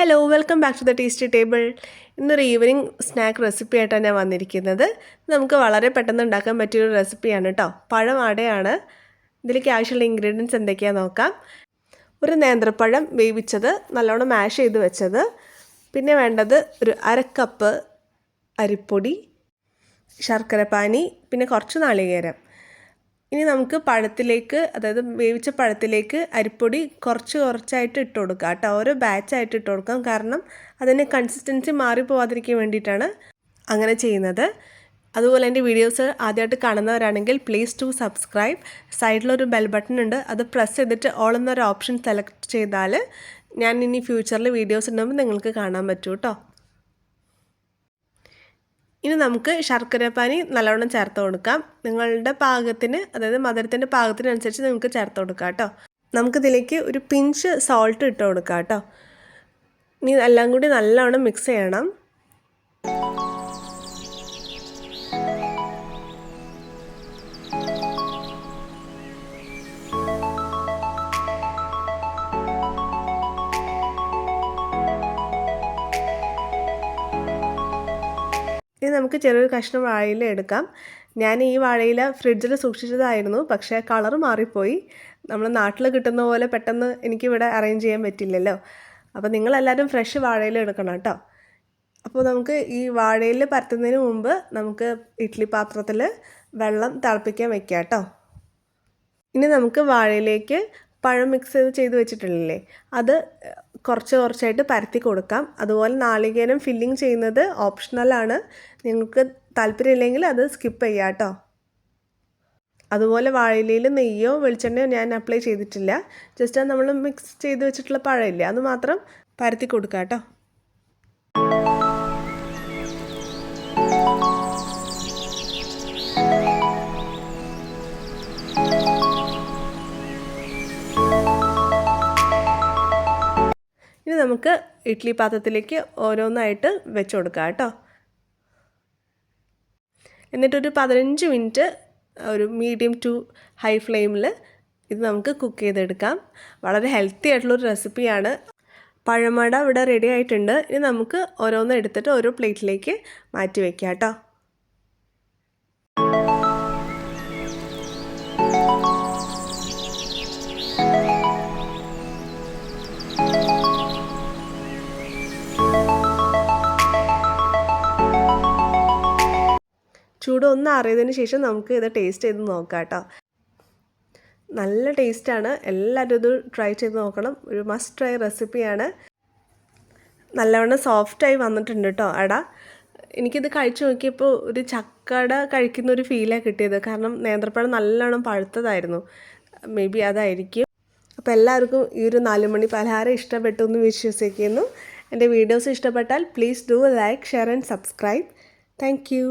Hello welcome back to the tasty table. ഇന്നൊരു evening snack recipe ആയിട്ടാണ് ഞാൻ വന്നിരിക്കുന്നത്. നമുക്ക് വളരെ പെട്ടെന്ന് ഉണ്ടാക്കാൻ പറ്റിയൊരു റെസിപ്പിയാണ് കേട്ടോ. പഴം അടയാണ്. ഇതിലേക്ക് ആവശ്യമുള്ള ഇൻഗ്രീഡിയൻസ് എന്തൊക്കെയാണെന്ന് നോക്കാം. ഒരു നേന്ത്രപ്പഴം വേവിച്ചത്, നല്ലോണം മാഷ് ചെയ്ത് വെച്ചത്. പിന്നെ വേണ്ടത് ഒരു അരക്കപ്പ് അരിപ്പൊടി, ശർക്കരപ്പാനി, പിന്നെ കുറച്ച് നാളികേരം. ഇനി നമുക്ക് പഴത്തിലേക്ക്, അതായത് വേവിച്ച പഴത്തിലേക്ക് അരിപ്പൊടി കുറച്ചായിട്ട് ഇട്ട് കൊടുക്കുക കേട്ടോ. ഓരോ ബാച്ചായിട്ട് ഇട്ട് കൊടുക്കാം, കാരണം അതിന് കൺസിസ്റ്റൻസി മാറിപ്പോവാതിരിക്കാൻ വേണ്ടിയിട്ടാണ് അങ്ങനെ ചെയ്യുന്നത്. അതുപോലെ എൻ്റെ വീഡിയോസ് ആദ്യമായിട്ട് കാണുന്നവരാണെങ്കിൽ പ്ലീസ് ടു സബ്സ്ക്രൈബ്. സൈഡിലൊരു ബെൽ ബട്ടൺ ഉണ്ട്, അത് പ്രസ് ചെയ്തിട്ട് ഓൾ എന്നൊരു ഓപ്ഷൻ സെലക്ട് ചെയ്താൽ ഞാൻ ഇനി ഫ്യൂച്ചറിൽ വീഡിയോസ് ഉണ്ടാകുമ്പോൾ നിങ്ങൾക്ക് കാണാൻ പറ്റും കേട്ടോ. ഇനി നമുക്ക് ശർക്കരപ്പാനി നല്ലവണ്ണം ചേർത്ത് കൊടുക്കാം. നിങ്ങളുടെ പാകത്തിന്, അതായത് മധുരത്തിൻ്റെ പാകത്തിനനുസരിച്ച് നിങ്ങൾക്ക് ചേർത്ത് കൊടുക്കാം കേട്ടോ. നമുക്കിതിലേക്ക് ഒരു പിഞ്ച് സോൾട്ട് ഇട്ട് കൊടുക്കാം കേട്ടോ. ഇനി എല്ലാം കൂടി നല്ലവണ്ണം മിക്സ് ചെയ്യണം. ഇനി നമുക്ക് ചെറിയൊരു കഷ്ണം വാഴയില എടുക്കാം. ഞാൻ ഈ വാഴയില ഫ്രിഡ്ജിൽ സൂക്ഷിച്ചതായിരുന്നു, പക്ഷേ കളറ് മാറിപ്പോയി. നമ്മൾ നാട്ടിൽ കിട്ടുന്ന പോലെ പെട്ടെന്ന് എനിക്കിവിടെ അറേഞ്ച് ചെയ്യാൻ പറ്റില്ലല്ലോ. അപ്പോൾ നിങ്ങളെല്ലാവരും ഫ്രഷ് വാഴയില എടുക്കണം കേട്ടോ. അപ്പോൾ നമുക്ക് ഈ വാഴയില പരത്തുന്നതിന് മുമ്പ് നമുക്ക് ഇഡ്ഡലി പാത്രത്തിൽ വെള്ളം തിളപ്പിക്കാൻ വെക്കാം കേട്ടോ. ഇനി നമുക്ക് വാഴയിലേക്ക് പഴം മിക്സ് ചെയ്ത് വെച്ചിട്ടില്ലേ, അത് കുറച്ചായിട്ട് പരത്തി കൊടുക്കാം. അതുപോലെ നാളികേരം ഫില്ലിങ് ചെയ്യുന്നത് ഓപ്ഷണലാണ്, നിങ്ങൾക്ക് താല്പര്യമില്ലെങ്കിൽ അത് സ്കിപ്പ് ചെയ്യാം കേട്ടോ. അതുപോലെ വാഴയിലയിൽ നെയ്യോ വെളിച്ചെണ്ണയോ ഞാൻ അപ്ലൈ ചെയ്തിട്ടില്ല. ജസ്റ്റ് നമ്മൾ മിക്സ് ചെയ്ത് വെച്ചിട്ടുള്ള പഴമില്ലേ, അത് മാത്രം പരത്തി കൊടുക്കാം കേട്ടോ. ഇനി നമുക്ക് ഇഡ്ഡലി പാത്രത്തിലേക്ക് ഓരോന്നായിട്ട് വെച്ച് കൊടുക്കാം കേട്ടോ. എന്നിട്ടൊരു 15 മിനിറ്റ് ഒരു മീഡിയം ടു ഹൈ ഫ്ലെയിമിൽ ഇത് നമുക്ക് കുക്ക് ചെയ്തെടുക്കാം. വളരെ ഹെൽത്തി ആയിട്ടുള്ളൊരു റെസിപ്പിയാണ്. പഴമട ഇവിടെ റെഡി ആയിട്ടുണ്ട്. ഇനി നമുക്ക് ഓരോന്ന് എടുത്തിട്ട് ഓരോ പ്ലേറ്റിലേക്ക് മാറ്റി വയ്ക്കാം കേട്ടോ. ചൂട് ഒന്ന് അറിയതിന് ശേഷം നമുക്ക് ഇത് ടേസ്റ്റ് ചെയ്ത് നോക്കാം കേട്ടോ. നല്ല ടേസ്റ്റാണ്. എല്ലാവരും ഇത് ട്രൈ ചെയ്ത് നോക്കണം. ഒരു മസ്റ്റ് ട്രൈ റെസിപ്പിയാണ്. നല്ലവണ്ണം സോഫ്റ്റായി വന്നിട്ടുണ്ട് കേട്ടോ അട. എനിക്കിത് കഴിച്ചു നോക്കിയപ്പോൾ ഒരു ചക്കട കഴിക്കുന്ന ഒരു ഫീലാണ് കിട്ടിയത്, കാരണം നേന്ത്രപ്പഴം നല്ലോണം പഴുത്തതായിരുന്നു. മേ ബി അതായിരിക്കും. അപ്പോൾ എല്ലാവർക്കും ഈ ഒരു 4 മണി പലഹാരം ഇഷ്ടപ്പെട്ടു എന്ന് വിശ്വസിക്കുന്നു. എൻ്റെ വീഡിയോസ് ഇഷ്ടപ്പെട്ടാൽ please do like, share and subscribe. Thank you.